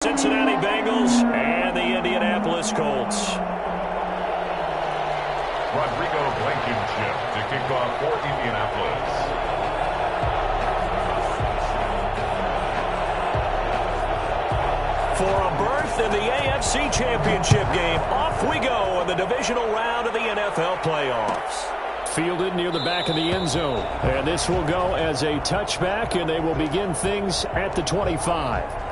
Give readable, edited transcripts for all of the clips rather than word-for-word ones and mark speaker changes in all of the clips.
Speaker 1: Cincinnati Bengals and the Indianapolis Colts.
Speaker 2: Rodrigo Blankenship to kick off for Indianapolis.
Speaker 1: For a berth in the AFC Championship game, off we go in the divisional round of the NFL playoffs.
Speaker 3: Fielded near the back of the end zone. And this will go as a touchback, and they will begin things at the 25.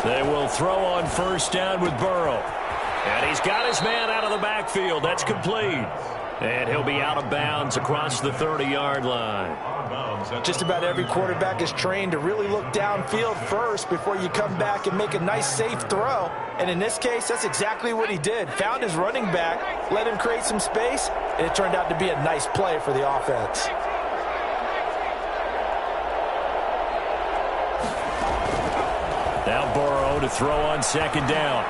Speaker 1: They will throw on first down with Burrow. And he's got his man out of the backfield. That's complete. And he'll be out of bounds across the 30-yard line.
Speaker 4: Just about every quarterback is trained to really look downfield first before you come back and make a nice, safe throw. And in this case, that's exactly what he did. Found his running back, let him create some space, and it turned out to be a nice play for the offense.
Speaker 1: Now Burrow to throw on second down.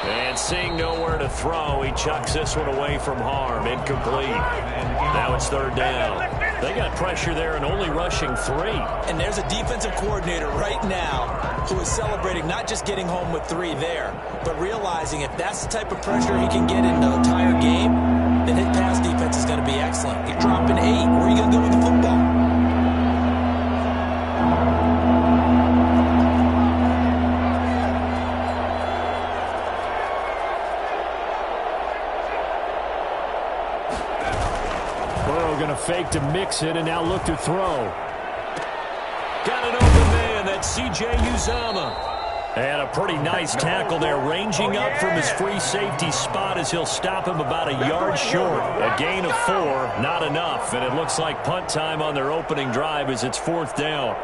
Speaker 1: And seeing nowhere to throw, he chucks this one away from harm. Incomplete. Now it's third down. They got pressure there and only rushing 3.
Speaker 4: And there's a defensive coordinator right now who is celebrating not just getting home with 3 there, but realizing if that's the type of pressure he can get in the entire game, then his pass defense is going to be excellent. You're dropping 8. Where are you going to go with the football?
Speaker 3: Fake to mix it, and now look to throw.
Speaker 1: Got an open man. That's C.J. Uzomah. And a pretty nice tackle there, ranging up from his free safety spot as he'll stop him about a yard short. A gain of 4, not enough. And it looks like punt time on their opening drive as it's fourth down.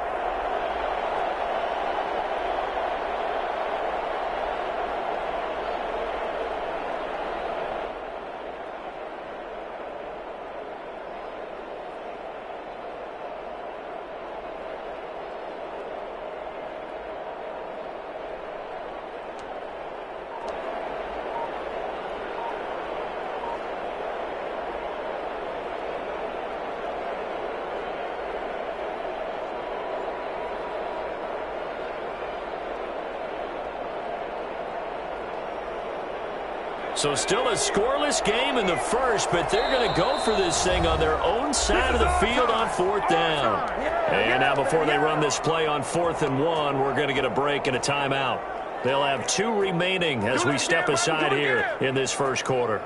Speaker 1: So still a scoreless game in the first, but they're going to go for this thing on their own side of the field on fourth down. And now before they run this play on 4th and 1, we're going to get a break and a timeout. They'll have 2 remaining as we step aside here in this first quarter.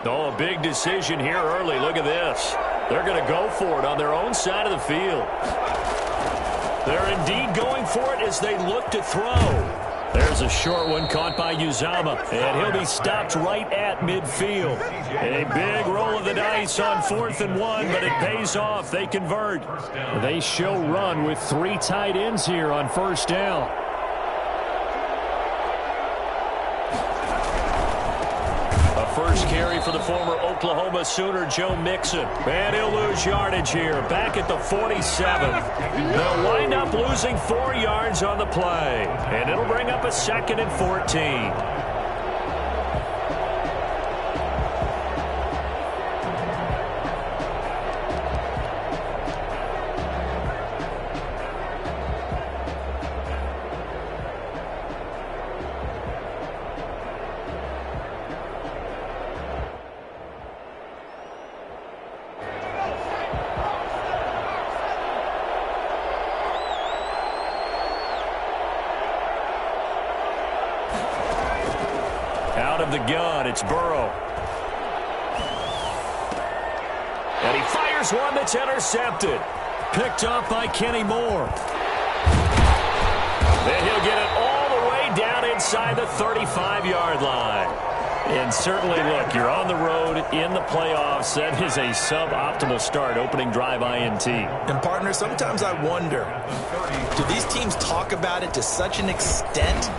Speaker 1: Oh, a big decision here early. Look at this. They're going to go for it on their own side of the field. They're indeed going for it as they look to throw. There's a short one caught by Uzomah, and he'll be stopped right at midfield. A big roll of the dice on 4th and 1, but it pays off. They convert.
Speaker 3: They show run with 3 tight ends here on first down.
Speaker 1: First carry for the former Oklahoma Sooner, Joe Mixon. And he'll lose yardage here, back at the 47. They'll wind up losing 4 yards on the play. And it'll bring up a 2nd and 14. Out of the gun, it's Burrow. And he fires one that's intercepted. Picked up by Kenny Moore. Then he'll get it all the way down inside the 35-yard line. And certainly, look, you're on the road in the playoffs. That is a suboptimal start, opening drive INT.
Speaker 4: And, partner, sometimes I wonder, do these teams talk about it to such an extent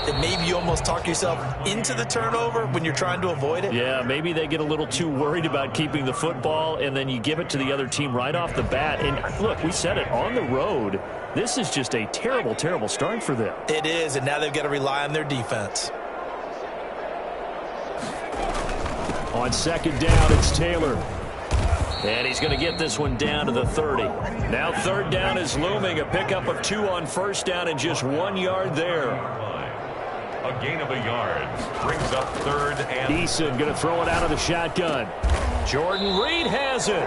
Speaker 4: that maybe you almost talk yourself into the turnover when you're trying to avoid it?
Speaker 1: Yeah, maybe they get a little too worried about keeping the football, and then you give it to the other team right off the bat. And, look, we said it, on the road, this is just a terrible, terrible start for them.
Speaker 4: It is, and now they've got to rely on their defense.
Speaker 3: On second down, it's Taylor.
Speaker 1: And he's going to get this one down to the 30. Now third down is looming. A pickup of 2 on first down and just 1 yard there.
Speaker 2: A gain of a yard brings up third and...
Speaker 3: Eason going to throw it out of the shotgun.
Speaker 1: Jordan Reed has it.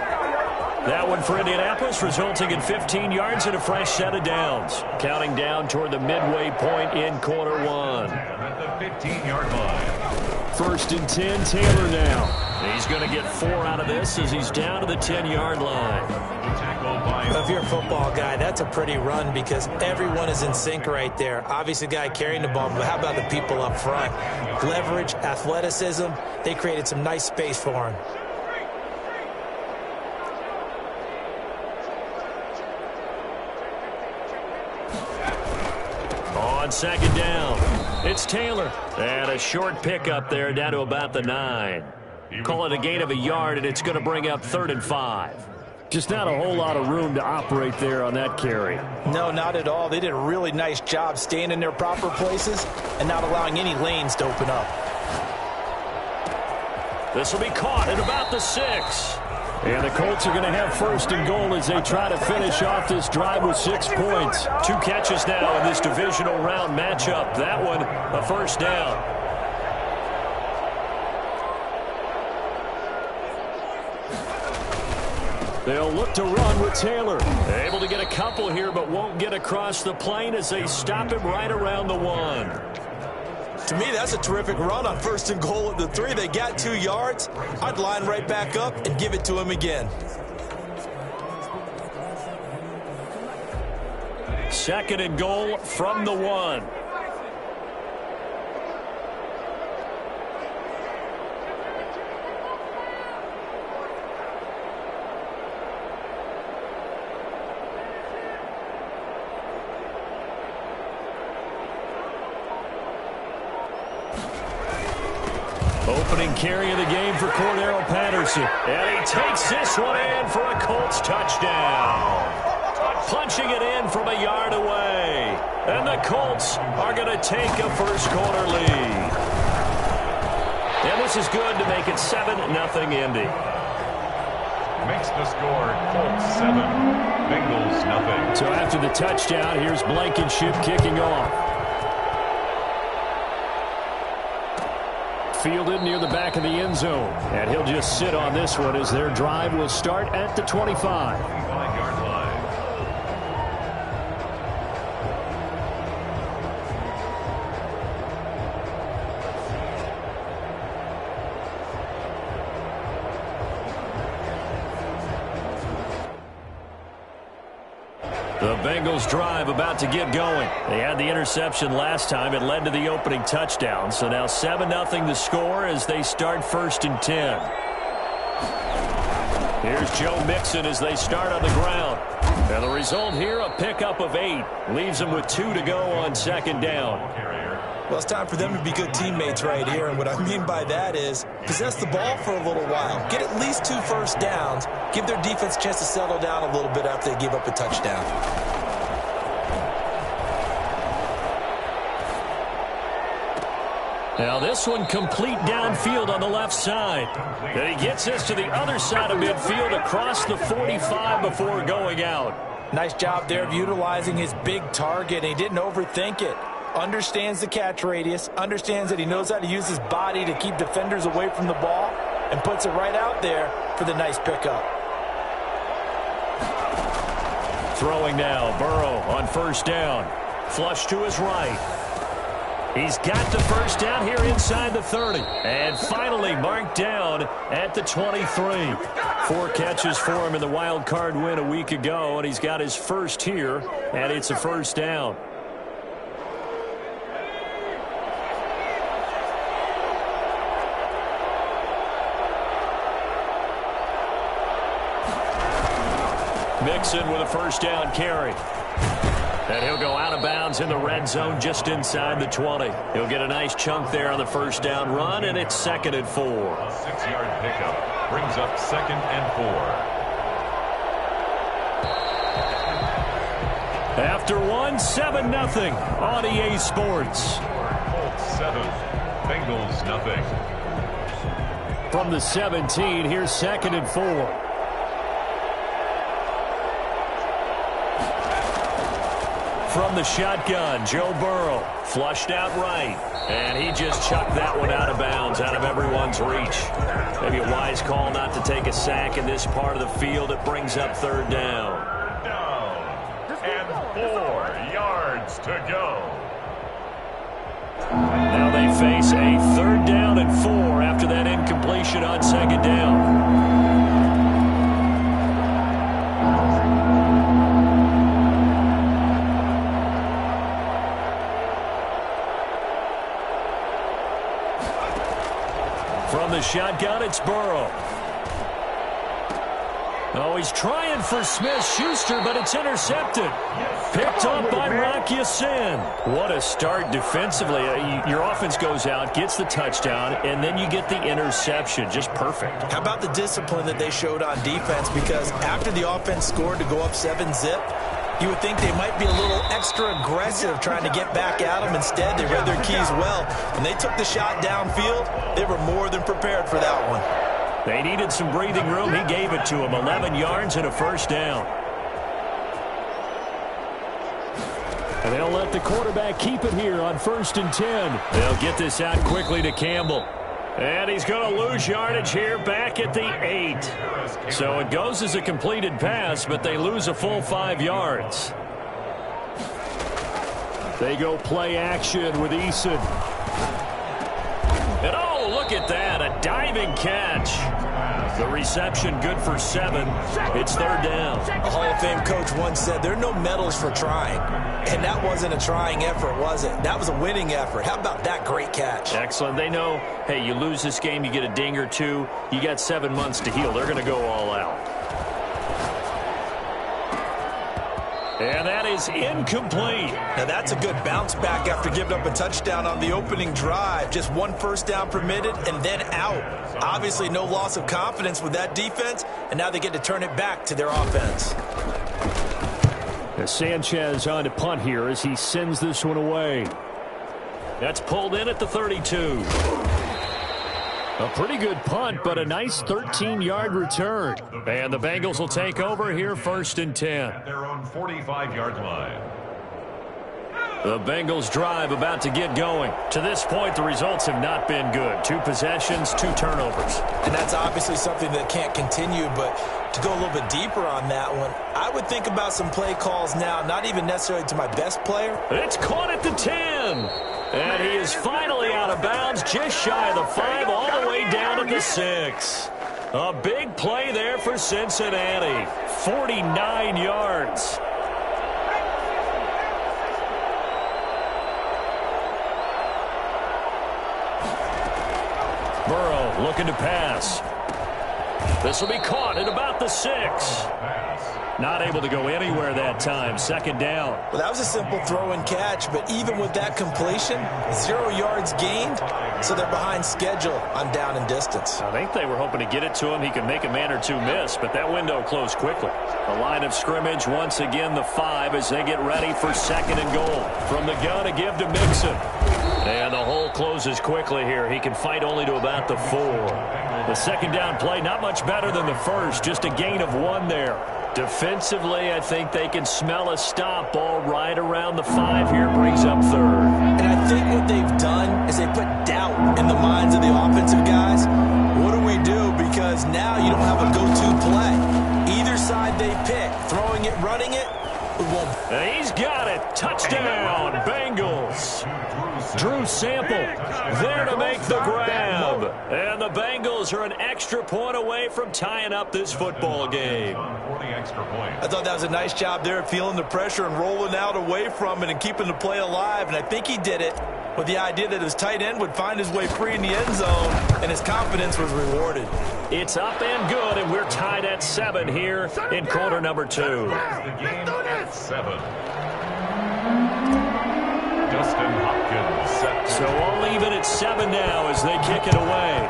Speaker 1: That one for Indianapolis, resulting in 15 yards and a fresh set of downs. Counting down toward the midway point in quarter one.
Speaker 2: At the 15-yard line.
Speaker 3: First and 10, Taylor now.
Speaker 1: He's going to get 4 out of this as he's down to the 10-yard line.
Speaker 4: Well, if you're a football guy, that's a pretty run because everyone is in sync right there. Obviously, the guy carrying the ball, but how about the people up front? Leverage, athleticism, they created some nice space for him.
Speaker 1: On second down, it's Taylor. And a short pickup there down to about the 9. Call it a gain of a yard, and it's going to bring up 3rd and 5.
Speaker 3: Just not a whole lot of room to operate there on that carry.
Speaker 4: No, not at all. They did a really nice job staying in their proper places and not allowing any lanes to open up.
Speaker 1: This will be caught at about the 6.
Speaker 3: And the Colts are going to have first and goal as they try to finish off this drive with 6 points.
Speaker 1: 2 catches now in this divisional round matchup. That one, a first down.
Speaker 3: They'll look to run with Taylor.
Speaker 1: Able to get a couple here, but won't get across the plane as they stop him right around the 1.
Speaker 4: To me, that's a terrific run on first and goal at the 3. They got 2 yards. I'd line right back up and give it to him again.
Speaker 1: Second and goal from the 1. Opening carry of the game for Cordero Patterson. And he takes this one in for a Colts touchdown. Punching it in from a yard away. And the Colts are going to take a first quarter lead. And this is good to make it 7-0 Indy.
Speaker 2: Makes the score Colts 7, Bengals nothing.
Speaker 3: So after the touchdown, here's Blankenship kicking off. Fielded near the back of the end zone. And he'll just sit on this one as their drive will start at the 25.
Speaker 2: 25-yard line.
Speaker 1: The Bengals drive about to get going. They had the interception last time. It led to the opening touchdown. So now 7-0 the score as they start first and 10. Here's Joe Mixon as they start on the ground. And the result here, a pickup of 8. Leaves them with 2 to go on second down.
Speaker 4: Well, it's time for them to be good teammates right here. And what I mean by that is possess the ball for a little while. Get at least 2 first downs. Give their defense a chance to settle down a little bit after they give up a touchdown.
Speaker 1: Now this one complete downfield on the left side. And he gets this to the other side of midfield across the 45 before going out.
Speaker 4: Nice job there of utilizing his big target. He didn't overthink it. Understands the catch radius, understands that he knows how to use his body to keep defenders away from the ball, and puts it right out there for the nice pickup.
Speaker 1: Throwing now, Burrow on first down. Flush to his right. He's got the first down here inside the 30. And finally marked down at the 23. 4 catches for him in the wild card win a week ago, and he's got his first here, and it's a first down. Mixon with a first down carry. And he'll go out of bounds in the red zone just inside the 20. He'll get a nice chunk there on the first down run, and it's 2nd and 4.
Speaker 2: A 6-yard pickup brings up 2nd and 4.
Speaker 3: After 1, 7-0 on EA Sports.
Speaker 2: Colts 7, Bengals nothing.
Speaker 3: From the 17, here's 2nd and 4. From the shotgun, Joe Burrow flushed out right. And he just chucked that one out of bounds, out of everyone's reach. Maybe a wise call not to take a sack in this part of the field. It brings up 3rd down.
Speaker 2: And 4 yards to go.
Speaker 1: Now they face a 3rd down and 4 after that incompletion on 2nd down. From the shotgun, it's Burrow. Oh, he's trying for Smith-Schuster, but it's intercepted. Picked up by Rock Ya-Sin. What a start defensively. Your offense goes out, gets the touchdown, and then you get the interception. Just perfect.
Speaker 4: How about the discipline that they showed on defense? Because after the offense scored to go up 7-zip, you would think they might be a little extra aggressive trying to get back at them. Instead, they read their keys well. When they took the shot downfield, they were more than prepared for that one.
Speaker 1: They needed some breathing room. He gave it to them. 11 yards and a first down.
Speaker 3: And they'll let the quarterback keep it here on 1st and 10.
Speaker 1: They'll get this out quickly to Campbell. And he's going to lose yardage here back at the 8. So it goes as a completed pass, but they lose a full 5 yards.
Speaker 3: They go play action with Eason.
Speaker 1: And oh, look at that, a diving catch. The reception good for 7. It's 3rd down.
Speaker 4: A Hall of Fame coach once said there are no medals for trying. And that wasn't a trying effort, was it? That was a winning effort. How about that great catch?
Speaker 1: Excellent. They know, hey, you lose this game, you get a ding or two. You got 7 months to heal. They're going to go all out. And that is incomplete.
Speaker 4: Now that's a good bounce back after giving up a touchdown on the opening drive. Just 1 first down permitted and then out. Obviously no loss of confidence with that defense, and now they get to turn it back to their offense.
Speaker 3: Sanchez on to punt here as he sends this one away.
Speaker 1: That's pulled in at the 32.
Speaker 3: A pretty good punt, but a nice 13-yard return.
Speaker 1: And the Bengals will take over here 1st and 10.
Speaker 2: At their own 45-yard line.
Speaker 1: The Bengals drive about to get going. To this point, the results have not been good. 2 possessions, 2 turnovers.
Speaker 4: And that's obviously something that can't continue, but to go a little bit deeper on that one, I would think about some play calls now, not even necessarily to my best player.
Speaker 1: It's caught at the 10. And he is finally out of bounds, just shy of the 5, all the way down at the 6. A big play there for Cincinnati. 49 yards. Burrow looking to pass. This will be caught at about the 6. Not able to go anywhere that time. 2nd down.
Speaker 4: Well, that was a simple throw and catch, but even with that completion, 0 yards gained, so they're behind schedule on down and distance.
Speaker 1: I think they were hoping to get it to him. He could make a man or 2 miss, but that window closed quickly. The line of scrimmage, once again, the 5 as they get ready for 2nd and goal. From the gun, a give to Mixon. And the hole closes quickly here. He can fight only to about the 4. The 2nd down play, not much better than the first, just a gain of 1 there. Defensively, I think they can smell a stop ball right around the 5 here. Brings up 3rd.
Speaker 4: And I think what they've done is they put doubt in the minds of the offensive guys. What do we do? Because now you don't have a go-to play. Either side they pick, throwing it, running it, we won't.
Speaker 1: And he's got it. Touchdown, Bengals. Drew Sample there to make the grab. And the Bengals are an extra point away from tying up this football game.
Speaker 4: I thought that was a nice job there, feeling the pressure and rolling out away from it and keeping the play alive. And I think he did it with the idea that his tight end would find his way free in the end zone, and his confidence was rewarded.
Speaker 1: It's up and good, and we're tied at 7 here in quarter number 2.
Speaker 2: The game at 7. Justin Hopkins set.
Speaker 1: So all even at 7 now as they kick it away.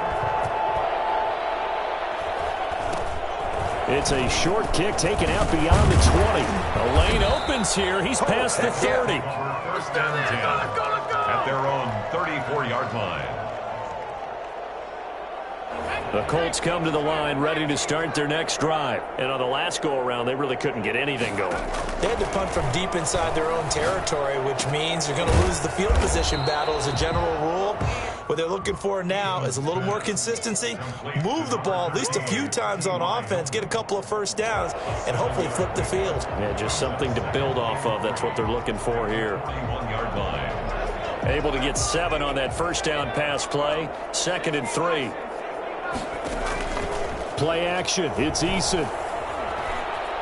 Speaker 1: It's a short kick taken out beyond the 20. The lane opens here. He's past the 30.
Speaker 2: First and 10 at their own 34-yard line.
Speaker 1: The Colts come to the line ready to start their next drive. And on the last go-around, they really couldn't get anything going.
Speaker 4: They had to punt from deep inside their own territory, which means you're going to lose the field position battle as a general rule. What they're looking for now is a little more consistency, move the ball at least a few times on offense, get a couple of first downs, and hopefully flip the field.
Speaker 1: Yeah, just something to build off of. That's what they're looking for here.
Speaker 2: 31-yard line.
Speaker 1: Able to get 7 on that first down pass play. 2nd and 3. Play action. It's Eason.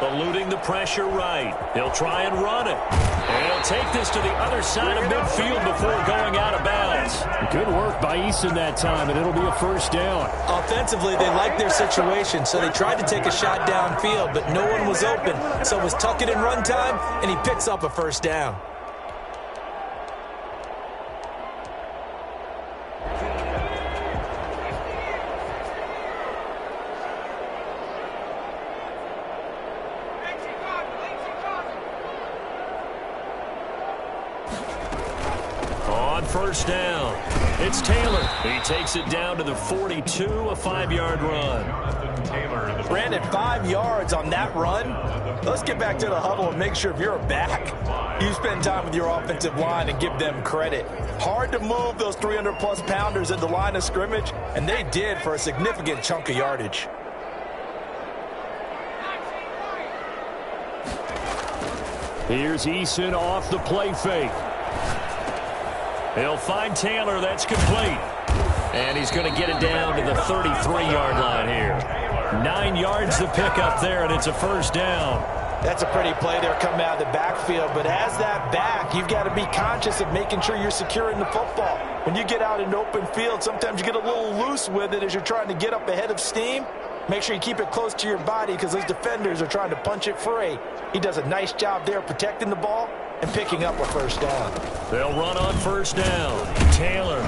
Speaker 1: Eluding the pressure right. He'll try and run it. And he'll take this to the other side of midfield before going out of bounds.
Speaker 3: Good work by Eason that time, and it'll be a first down.
Speaker 4: Offensively, they liked their situation, so they tried to take a shot downfield, but no one was open. So it was tuck it in run time, and he picks up a first down.
Speaker 1: First down. It's Taylor. He takes it down to the 42, a 5-yard run.
Speaker 4: Brandon, 5 yards on that run. Let's get back to the huddle and make sure if you're a back, you spend time with your offensive line and give them credit. Hard to move those 300-plus pounders at the line of scrimmage, and they did for a significant chunk of yardage.
Speaker 3: Here's Eason off the play fake.
Speaker 1: He'll find Taylor. That's complete. And he's going to get it down to the 33-yard line here. 9 yards to pick up there, and it's a first down.
Speaker 4: That's a pretty play there coming out of the backfield. But as that back, you've got to be conscious of making sure you're securing the football. When you get out in open field, sometimes you get a little loose with it as you're trying to get up ahead of steam. Make sure you keep it close to your body because those defenders are trying to punch it free. He does a nice job there protecting the ball and picking up a first down.
Speaker 1: They'll run on first down. Taylor.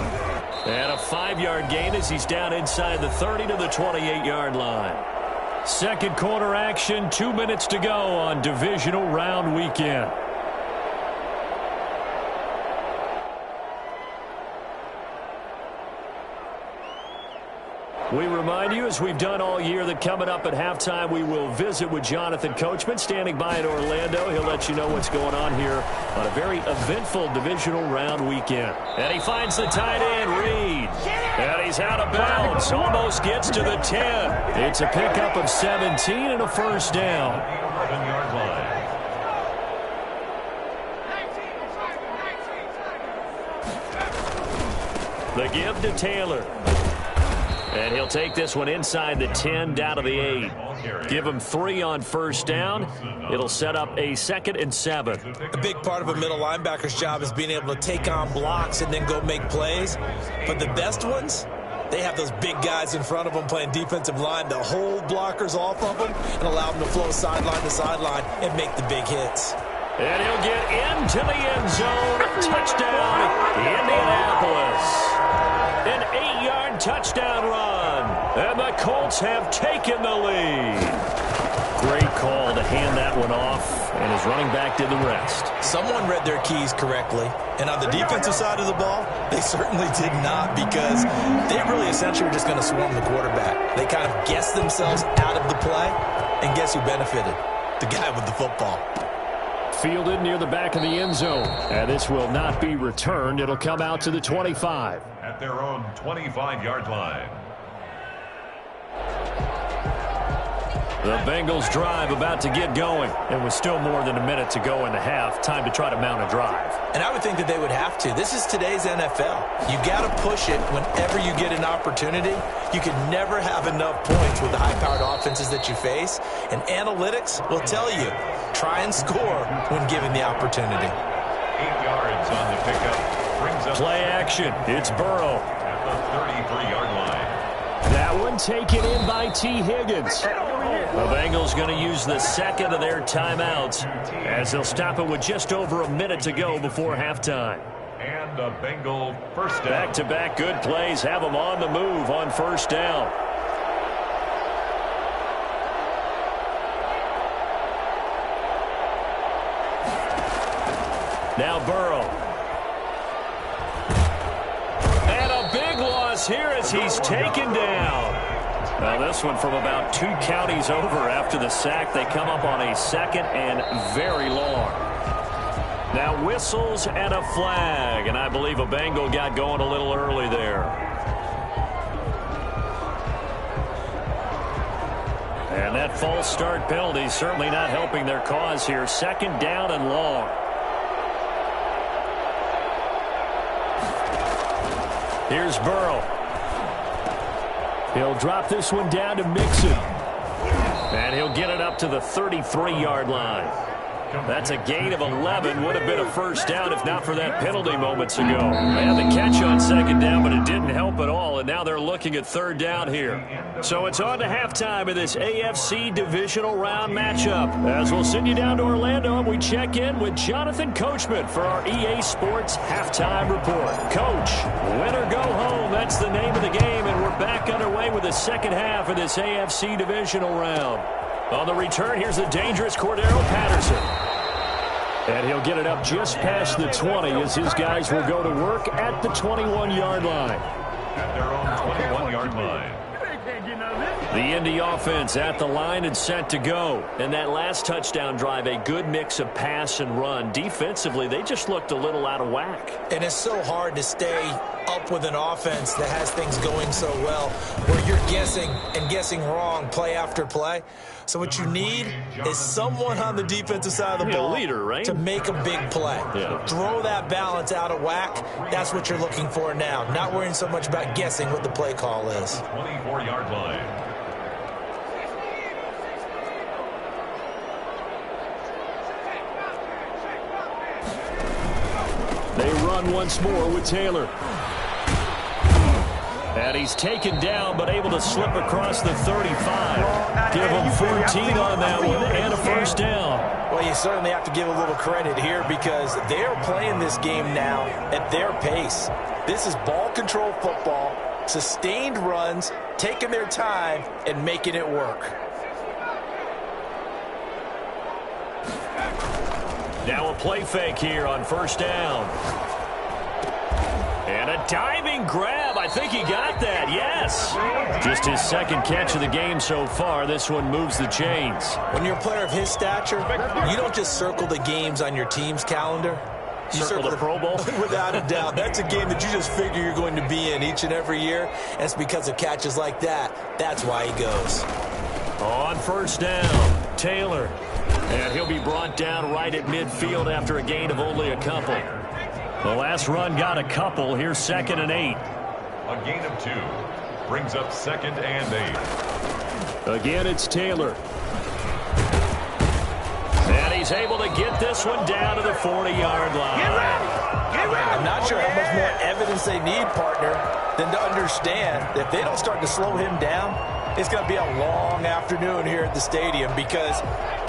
Speaker 1: And a 5-yard gain as he's down inside the 30 to the 28-yard line. Second quarter action, 2 minutes to go on divisional round weekend. We remind you, as we've done all year, that coming up at halftime, we will visit with Jonathan Coachman, standing by in Orlando. He'll let you know what's going on here on a very eventful divisional round weekend. And he finds the tight end, Reed. And he's out of bounds, almost gets to the 10. It's a pickup of 17 and a first down.
Speaker 2: 11-yard line.
Speaker 1: The give to Taylor. And he'll take this one inside the 10, down to the 8. Give him 3 on first down. It'll set up a 2nd and 7.
Speaker 4: A big part of a middle linebacker's job is being able to take on blocks and then go make plays. But the best ones, they have those big guys in front of them playing defensive line to hold blockers off of them and allow them to flow sideline to sideline and make the big hits.
Speaker 1: And he'll get into the end zone. Touchdown, Indianapolis. An 8-yard touchdown run. And the Colts have taken the lead. Great call to hand that one off. And his running back did the rest.
Speaker 4: Someone read their keys correctly. And on the defensive side of the ball, they certainly did not, because they really essentially were just going to swarm the quarterback. They kind of guessed themselves out of the play. And guess who benefited? The guy with the football.
Speaker 3: Fielded near the back of the end zone. And this will not be returned. It'll come out to the 25.
Speaker 2: At their own 25-yard line.
Speaker 1: The Bengals drive about to get going. And with still more than a minute to go in the half, time to try to mount a drive.
Speaker 4: And I would think that they would have to. This is today's NFL. You got to push it whenever you get an opportunity. You can never have enough points with the high-powered offenses that you face. And analytics will tell you, try and score when given the opportunity.
Speaker 2: 8 yards on the pickup. Brings up
Speaker 1: play action. It's Burrow.
Speaker 2: at the 33-yard line.
Speaker 3: That one taken in by T. Higgins. The Bengals going to use the second of their timeouts as they'll stop it with just over a minute to go before halftime.
Speaker 2: And a Bengal first down.
Speaker 3: Back-to-back good plays have them on the move on first down. Now Burrow. And a big loss here as he's taken down. Now this one from about 2 counties over after the sack. They come up on a second and very long. Now whistles and a flag, and I believe a Bengal got going a little early there. And that false start penalty certainly not helping their cause here. Second down and long. Here's Burrow. He'll drop this one down to Mixon. And he'll get it up to the 33-yard line. That's a gain of 11. Would have been a first down if not for that penalty moments ago. They had the catch on second down, but it didn't help at all, and now they're looking at third down here. So it's on to halftime of this AFC divisional round matchup. As we'll send you down to Orlando, and we check in with Jonathan Coachman for our EA Sports Halftime Report. Coach, win or go home, that's the name of the game, and we're back underway with the second half of this AFC divisional round. On the return, here's the dangerous Cordero Patterson. And he'll get it up just past the 20 as his guys will go to work at the 21-yard line.
Speaker 2: At their own 21-yard line.
Speaker 3: The Indy offense at the line and set to go. And that last touchdown drive, a good mix of pass and run. Defensively, they just looked a little out of whack.
Speaker 4: And it's so hard to stay up with an offense that has things going so well, where you're guessing and guessing wrong play after play. So what you need is someone on the defensive side of the ball
Speaker 3: leader, right?
Speaker 4: to make a big play.
Speaker 3: Yeah.
Speaker 4: Throw that balance out of whack. That's what you're looking for now. Not worrying so much about guessing what the play call is.
Speaker 2: 24-yard line.
Speaker 3: They run once more with Taylor. And he's taken down, but able to slip across the 35. Give him 14 on that one and a first down.
Speaker 4: Well, you certainly have to give a little credit here because they are playing this game now at their pace. This is ball control football, sustained runs, taking their time and making it work.
Speaker 3: Now a play fake here on first down. And a diving grab. I think he got that, yes. Just his second catch of the game so far. This one moves the chains.
Speaker 4: When you're a player of his stature, you don't just circle the games on your team's calendar. You
Speaker 3: circle the Pro Bowl?
Speaker 4: Without a doubt. That's a game that you just figure you're going to be in each and every year. And it's because of catches like that. That's why he goes.
Speaker 3: On first down, Taylor. And he'll be brought down right at midfield after a gain of only a couple. The last run got a couple. Here's 2nd and 8.
Speaker 2: A gain of 2 brings up 2nd and 8.
Speaker 3: Again, it's Taylor. And he's able to get this one down to the 40-yard line.
Speaker 4: I'm not sure how much more evidence they need, partner, than to understand that if they don't start to slow him down, it's going to be a long afternoon here at the stadium because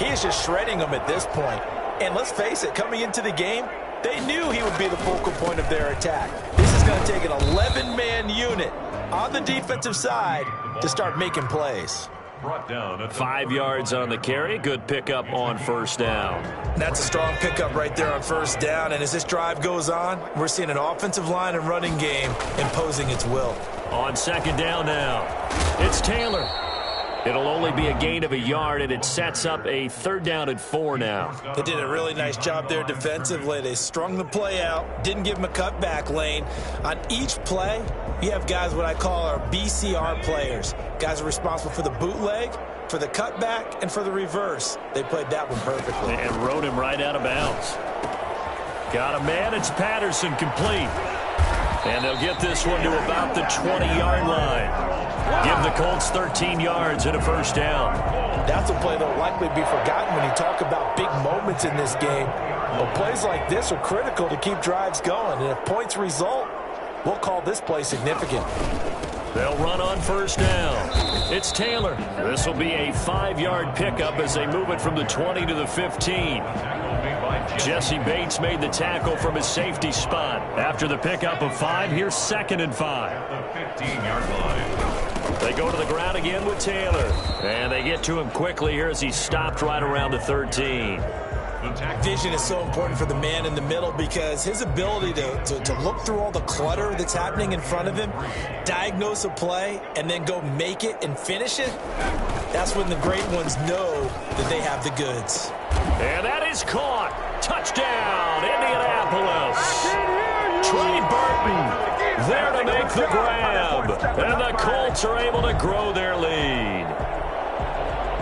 Speaker 4: he is just shredding them at this point. And let's face it, coming into the game, they knew he would be the focal point of their attack. This is going to take an 11-man unit on the defensive side to start making plays.
Speaker 2: Brought down at
Speaker 3: 5 yards on the carry. Good pickup on first down.
Speaker 4: That's a strong pickup right there on first down. And as this drive goes on, we're seeing an offensive line and running game imposing its will.
Speaker 3: On second down now, it's Taylor. It'll only be a gain of a yard, and it sets up a 3rd down and 4 now.
Speaker 4: They did a really nice job there defensively. They strung the play out, didn't give him a cutback lane. On each play, you have guys what I call our BCR players. Guys are responsible for the bootleg, for the cutback, and for the reverse. They played that one perfectly.
Speaker 3: And rode him right out of bounds. Got a man. It's Patterson complete. And they'll get this one to about the 20-yard line. Give the Colts 13 yards and a first down.
Speaker 4: That's a play that will likely be forgotten when you talk about big moments in this game. But plays like this are critical to keep drives going. And if points result, we'll call this play significant.
Speaker 1: They'll run on first down. It's Taylor. This will be a 5-yard pickup as they move it from the 20 to the 15. Jesse Bates made the tackle from his safety spot. After the pickup of 5, here's 2nd and 5.
Speaker 2: The 15-yard line.
Speaker 1: They go to the ground again with Taylor. And they get to him quickly here as he stopped right around the 13.
Speaker 4: Vision is so important for the man in the middle because his ability to look through all the clutter that's happening in front of him, diagnose a play, and then go make it and finish it, that's when the great ones know that they have the goods.
Speaker 1: And that is caught. Touchdown, Indianapolis. Trey Burton there to make the grab. And the Colts are able to grow their lead.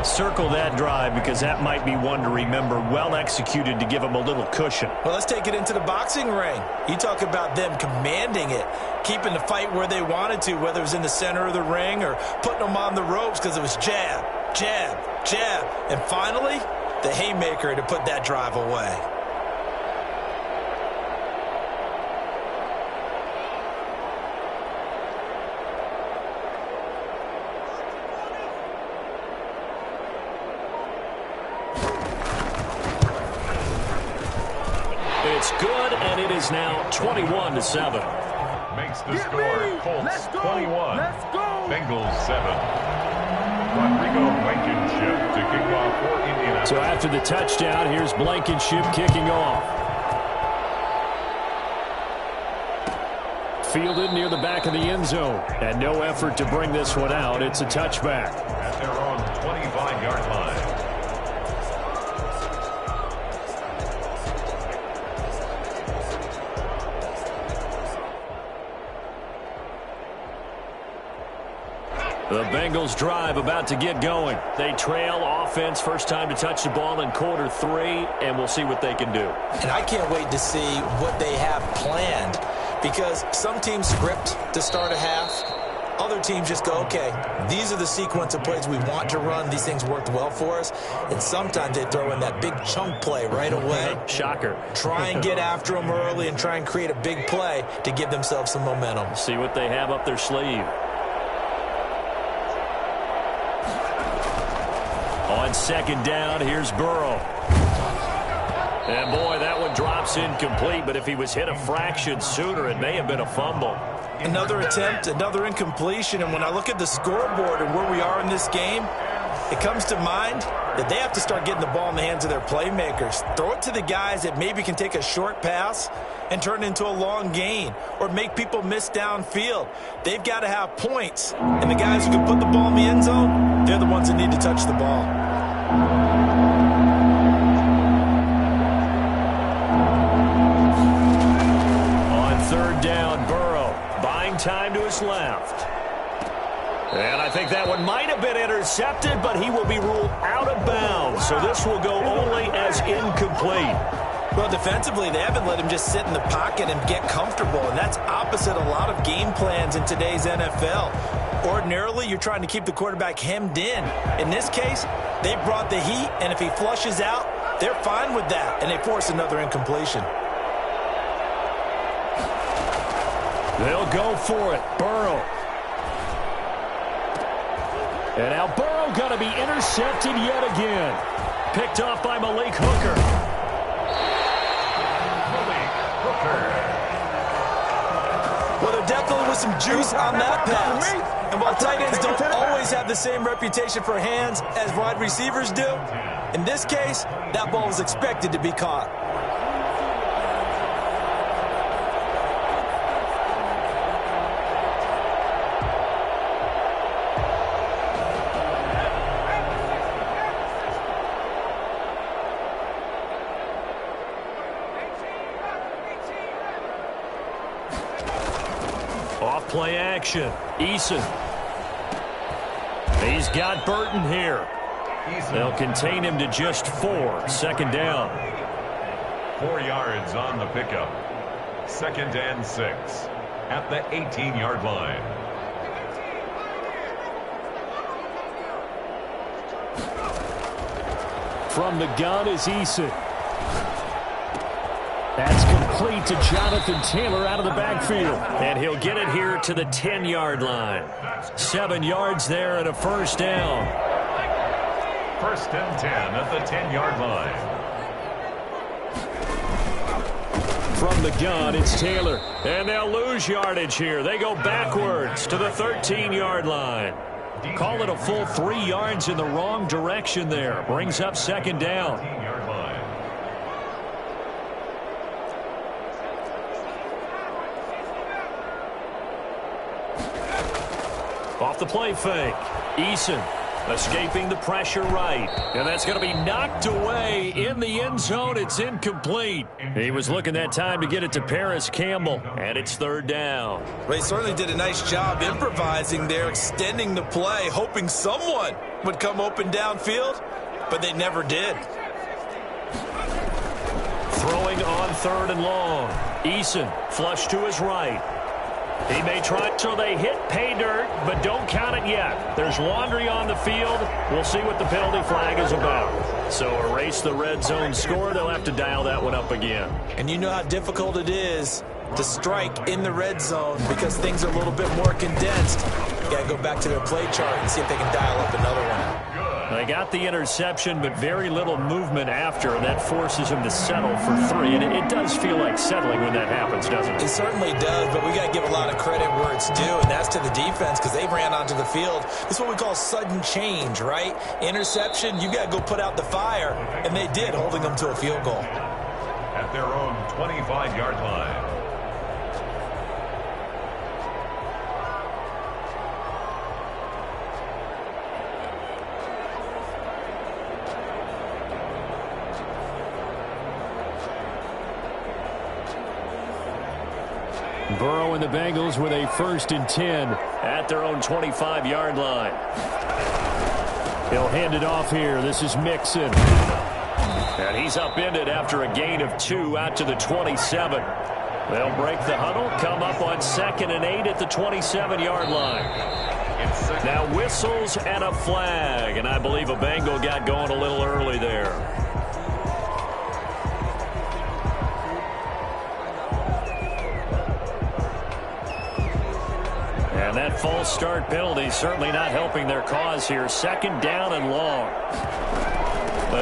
Speaker 1: Circle that drive because that might be one to remember. Well executed to give them a little cushion.
Speaker 4: Well, let's take it into the boxing ring. You talk about them commanding it, keeping the fight where they wanted to, whether it was in the center of the ring or putting them on the ropes because it was jab, jab, jab. And finally, the haymaker to put that drive away.
Speaker 1: It's good, and it is now 21-7.
Speaker 2: Makes the score Colts 21, Bengals 7. Rodrigo Blankenship to kick off for Indianapolis.
Speaker 1: So after the touchdown, here's Blankenship kicking off. Fielded near the back of the end zone. And no effort to bring this one out. It's a touchback.
Speaker 2: At their own 25-yard line.
Speaker 1: The Bengals drive about to get going. They trail offense, first time to touch the ball in quarter 3, and we'll see what they can do.
Speaker 4: And I can't wait to see what they have planned because some teams script to start a half. Other teams just go, okay, these are the sequence of plays we want to run. These things worked well for us. And sometimes they throw in that big chunk play right away.
Speaker 1: Shocker.
Speaker 4: Try and get after them early and try and create a big play to give themselves some momentum.
Speaker 1: See what they have up their sleeve. On second down, here's Burrow. And boy, that one drops incomplete, but if he was hit a fraction sooner, it may have been a fumble.
Speaker 4: Another attempt, another incompletion, and when I look at the scoreboard and where we are in this game, it comes to mind that they have to start getting the ball in the hands of their playmakers. Throw it to the guys that maybe can take a short pass and turn it into a long gain or make people miss downfield. They've got to have points, and the guys who can put the ball in the end zone, they're the ones that need to touch the ball.
Speaker 1: On third down, Burrow buying time to his left. And I think that one might have been intercepted, but he will be ruled out of bounds. So this will go only as incomplete.
Speaker 4: Well, defensively, they haven't let him just sit in the pocket and get comfortable, and that's opposite a lot of game plans in today's NFL. Ordinarily, you're trying to keep the quarterback hemmed in. In this case, they brought the heat, and if he flushes out, they're fine with that, and they force another incompletion.
Speaker 1: They'll go for it. Burrow. And now Burrow going to be intercepted yet again. Picked off by Malik Hooker.
Speaker 4: Well, there definitely was some juice on that pass. And while tight ends don't always have the same reputation for hands as wide receivers do, in this case, that ball was expected to be caught.
Speaker 1: Play action. Eason. He's got Burton here. They'll contain him to just 4. Second down.
Speaker 2: 4 yards on the pickup. 2nd and 6 at the 18-yard line.
Speaker 1: From the gun is Eason. That's complete.
Speaker 3: complete to Jonathan Taylor out of the backfield. And he'll get it here to the 10-yard line. 7 yards there and a first down.
Speaker 2: First and 10 at the 10-yard line.
Speaker 3: From the gun, it's Taylor. And they'll lose yardage here. They go backwards to the 13-yard line. Call it a full 3 yards in the wrong direction there. Brings up second down. Off the play fake. Eason escaping the pressure right. And that's going to be knocked away in the end zone. It's incomplete. He was looking that time to get it to Paris Campbell. And it's third down.
Speaker 4: Well, he certainly did a nice job improvising there, extending the play, hoping someone would come open downfield, but they never did.
Speaker 3: Throwing on third and long. Eason flush to his right. He may try till they hit pay dirt, but don't count it yet. There's laundry on the field. We'll see what the penalty flag is about. So erase the red zone score. They'll have to dial that one up again.
Speaker 4: And you know how difficult it is to strike in the red zone because things are a little bit more condensed. You got to go back to their play chart and see if they can dial up another one.
Speaker 3: They got the interception, but very little movement after, and that forces him to settle for 3. And it does feel like settling when that happens, doesn't it?
Speaker 4: It certainly does, but we got to give a lot of credit where it's due, and that's to the defense because they ran onto the field. This is what we call sudden change, right? Interception, you got to go put out the fire, and they did, holding them to a field goal.
Speaker 2: At their own 25-yard line.
Speaker 3: Burrow and the Bengals with a 1st and 10 at their own 25-yard line. He'll hand it off here. This is Mixon. And he's upended after a gain of 2 out to the 27. They'll break the huddle, come up on 2nd and 8 at the 27-yard line. Now whistles and a flag, and I believe a Bengal got going a little early there. And that false start penalty certainly not helping their cause here. 2nd down and long.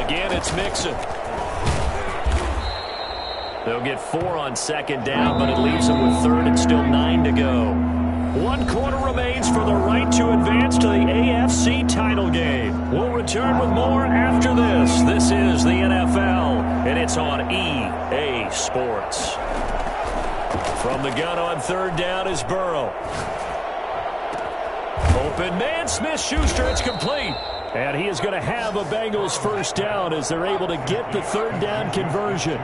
Speaker 3: Again, it's Mixon. They'll get 4 on 2nd down, but it leaves them with 3rd and still 9 to go. 1 quarter remains for the right to advance to the AFC title game. We'll return with more after this. This is the NFL, and it's on EA Sports. From the gun on 3rd down is Burrow. Open man, Smith-Schuster, it's complete. And he is going to have a Bengals 1st down as they're able to get the 3rd down conversion.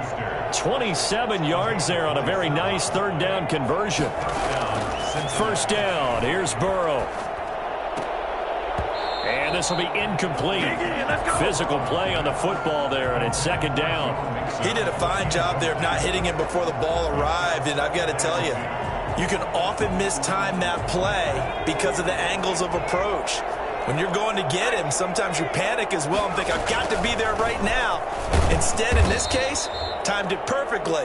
Speaker 3: 27 yards there on a very nice 3rd down conversion. 1st down, here's Burrow. And this will be incomplete. Physical play on the football there, and it's 2nd down.
Speaker 4: He did a fine job there of not hitting him before the ball arrived, and I've got to tell you, you can often mistime that play because of the angles of approach. When you're going to get him, sometimes you panic as well and think, I've got to be there right now. Instead, in this case, timed it perfectly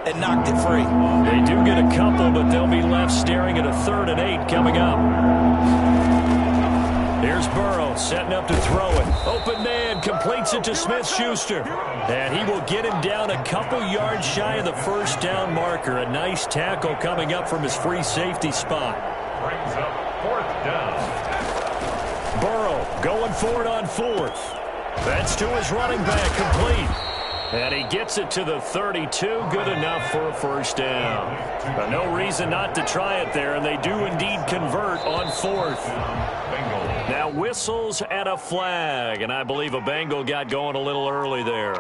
Speaker 4: and knocked it free.
Speaker 3: They do get a couple, but they'll be left staring at a 3rd and 8 coming up. Here's Burrow setting up to throw it. Open man completes it to Smith-Schuster. And he will get him down a couple yards shy of the 1st down marker. A nice tackle coming up from his free safety spot.
Speaker 2: Brings up 4th down.
Speaker 3: Burrow going for it on 4th. That's to his running back, complete. And he gets it to the 32. Good enough for a 1st down. But no reason not to try it there, and they do indeed convert on 4th. Now whistles and a flag, and I believe a Bengal got going a little early there.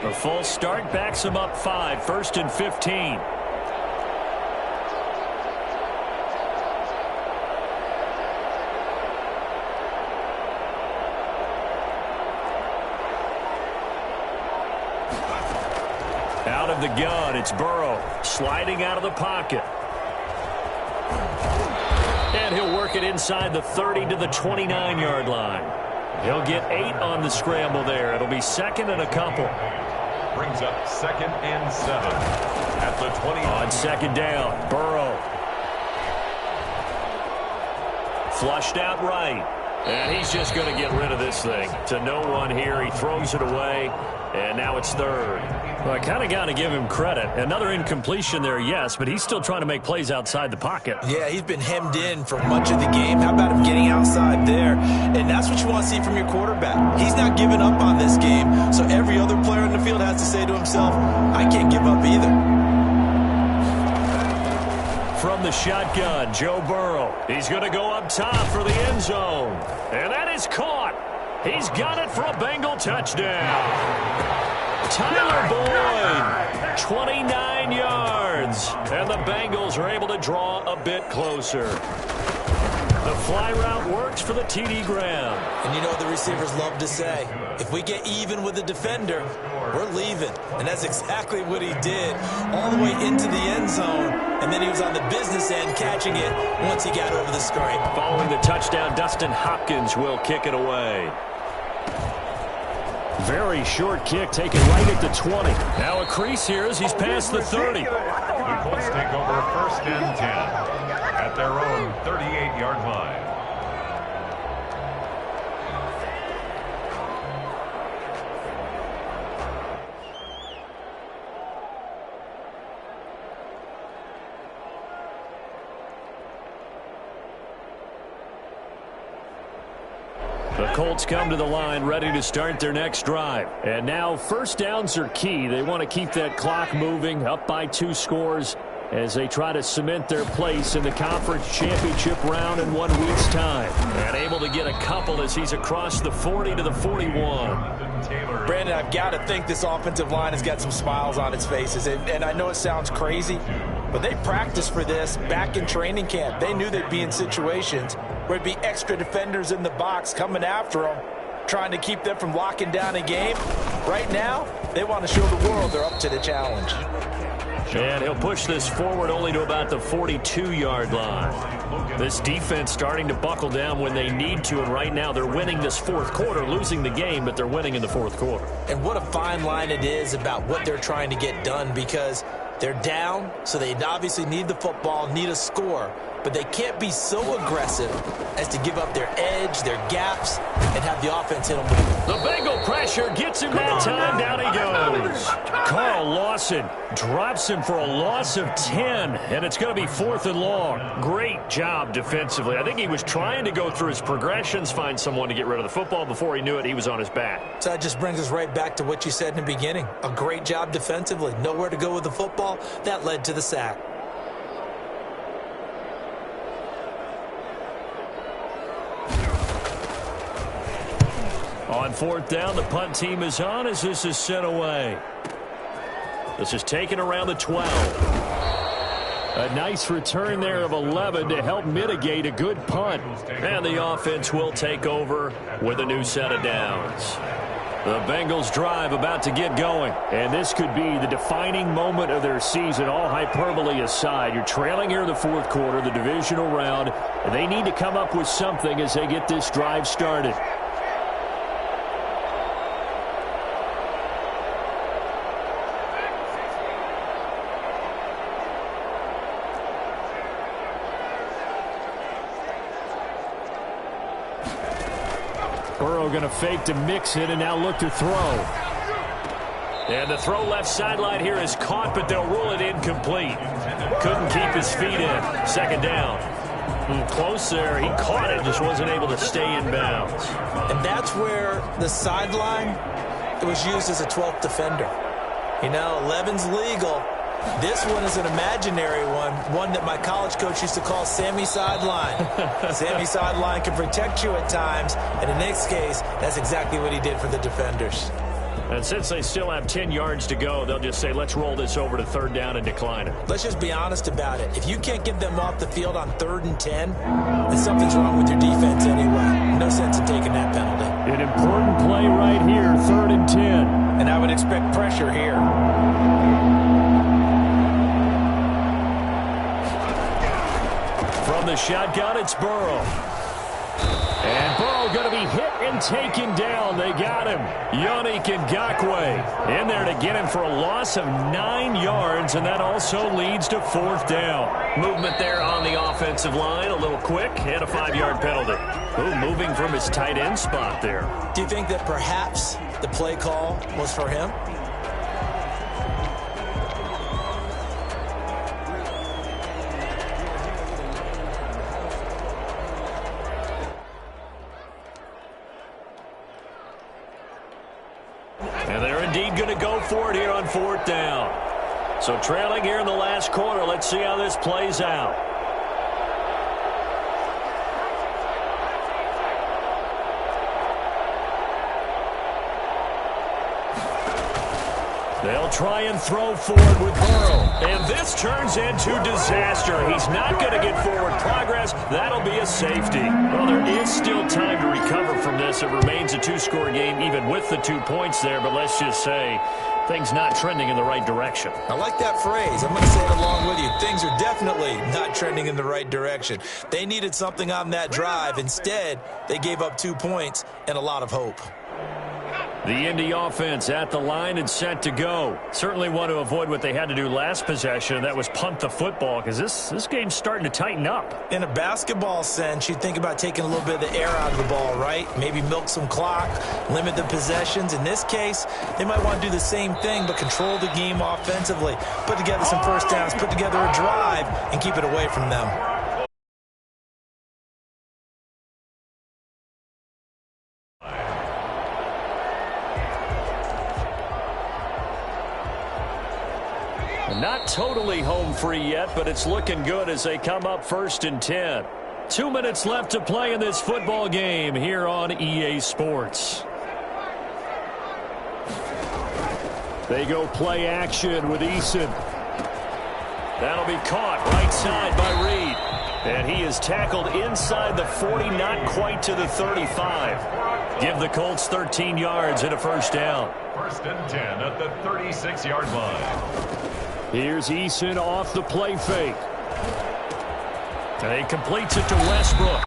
Speaker 3: The full start backs him up 5, 1st and 15.
Speaker 1: Out of the gun, it's Burrow sliding out of the pocket. And he'll work it inside the 30 to the 29-yard line. He'll get 8 on the scramble there. It'll be second and a couple.
Speaker 2: Brings up 2nd and 7 at the 20.
Speaker 1: On second down, Burrow. Flushed out right. And he's just going to get rid of this thing. To no one here. He throws it away. And now it's third. Well, I kind of got to give him credit. Another incompletion there, yes, but he's still trying to make plays outside the pocket.
Speaker 4: Yeah, he's been hemmed in for much of the game. How about him getting outside there? And that's what you want to see from your quarterback. He's not giving up on this game, so every other player in the field has to say to himself, I can't give up either.
Speaker 1: From the shotgun, Joe Burrow. He's going to go up top for the end zone. And that is caught. He's got it for a Bengal touchdown. Tyler Boyd, 29 yards. And the Bengals are able to draw a bit closer. The fly route works for the TD Graham.
Speaker 4: And you know what the receivers love to say? If we get even with the defender, we're leaving. And that's exactly what he did, all the way into the end zone. And then he was on the business end catching it once he got over the scrape.
Speaker 1: Following the touchdown, Dustin Hopkins will kick it away. Very short kick taken right at the 20. Now a crease here as he's past the 30.
Speaker 2: The Colts take over 1st and 10 at their own 38-yard line.
Speaker 1: The Colts come to the line ready to start their next drive. And now first downs are key. They want to keep that clock moving, up by 2 scores as they try to cement their place in the conference championship round in 1 week's time. And able to get a couple as he's across the 40 to the 41.
Speaker 4: Brandon, I've got to think this offensive line has got some smiles on its faces. And I know it sounds crazy, but they practiced for this back in training camp. They knew they'd be in situations where it'd be extra defenders in the box coming after them, trying to keep them from locking down a game. Right now, they want to show the world they're up to the challenge.
Speaker 1: And he'll push this forward only to about the 42-yard line. This defense starting to buckle down when they need to, and right now they're winning this 4th quarter, losing the game, but they're winning in the 4th quarter.
Speaker 4: And what a fine line it is about what they're trying to get done, because they're down, so they obviously need the football, need a score, but they can't be so aggressive as to give up their edge, their gaps, and have the offense hit them with it.
Speaker 1: The Bengal pressure gets him that time. Down he goes. Carl Lawson drops him for a loss of 10, and it's going to be 4th and long. Great job defensively. I think he was trying to go through his progressions, find someone to get rid of the football. Before he knew it, he was on his back.
Speaker 4: So that just brings us right back to what you said in the beginning. A great job defensively. Nowhere to go with the football. That led to the sack.
Speaker 1: On 4th down, the punt team is on as this is sent away. This is taken around the 12. A nice return there of 11 to help mitigate a good punt. And the offense will take over with a new set of downs. The Bengals drive about to get going. And this could be the defining moment of their season, all hyperbole aside. You're trailing here in the 4th quarter, the divisional round. And they need to come up with something as they get this drive started. Burrow going to fake to mix it and now look to throw. And the throw left sideline here is caught, but they'll rule it incomplete. Couldn't keep his feet in. 2nd down. Close there. He caught it, just wasn't able to stay in bounds.
Speaker 4: And that's where the sideline, it was used as a 12th defender. You know, 11's legal. This one is an imaginary one that my college coach used to call Sammy Sideline. Sammy Sideline can protect you at times, and in this case, that's exactly what he did for the defenders.
Speaker 1: And since they still have 10 yards to go, they'll just say, let's roll this over to third down and decline it.
Speaker 4: Let's just be honest about it. If you can't get them off the field on 3rd and 10, then something's wrong with your defense anyway. No sense in taking that penalty.
Speaker 3: An important play right here, 3rd and 10.
Speaker 4: And I would expect pressure here.
Speaker 1: From the shotgun, it's Burrow. And Burrow going to be hit and taken down. They got him. Yannick Ngakoue in there to get him for a loss of 9 yards, and that also leads to 4th down. Movement there on the offensive line, a little quick, and a 5-yard penalty. Ooh, moving from his tight end spot there.
Speaker 4: Do you think that perhaps the play call was for him?
Speaker 1: And they're indeed going to go for it here on 4th down. So trailing here in the last quarter, let's see how this plays out. They'll try and throw forward with Burrow. And this turns into disaster. He's not going to get forward progress. That'll be a safety. Well, there is still time to recover from this. It remains a 2-score game even with the 2 points there. But let's just say things not trending in the right direction.
Speaker 4: I like that phrase. I'm going to say it along with you. Things are definitely not trending in the right direction. They needed something on that drive. Instead, they gave up 2 points and a lot of hope.
Speaker 1: The Indy offense at the line and set to go. Certainly want to avoid what they had to do last possession, and that was punt the football, because this game's starting to tighten up.
Speaker 4: In a basketball sense, you think about taking a little bit of the air out of the ball, right? Maybe milk some clock, limit the possessions. In this case, they might want to do the same thing, but control the game offensively. Put together some first downs, put together a drive, and keep it away from them.
Speaker 1: Not totally home free yet, but it's looking good as they come up 1st and 10. 2 minutes left to play in this football game here on EA Sports. They go play action with Eason. That'll be caught right side by Reed. And he is tackled inside the 40, not quite to the 35. Give the Colts 13 yards and a 1st down.
Speaker 2: 1st and 10 at the 36-yard line.
Speaker 3: Here's Eason off the play fake.
Speaker 1: And he completes it to Westbrook.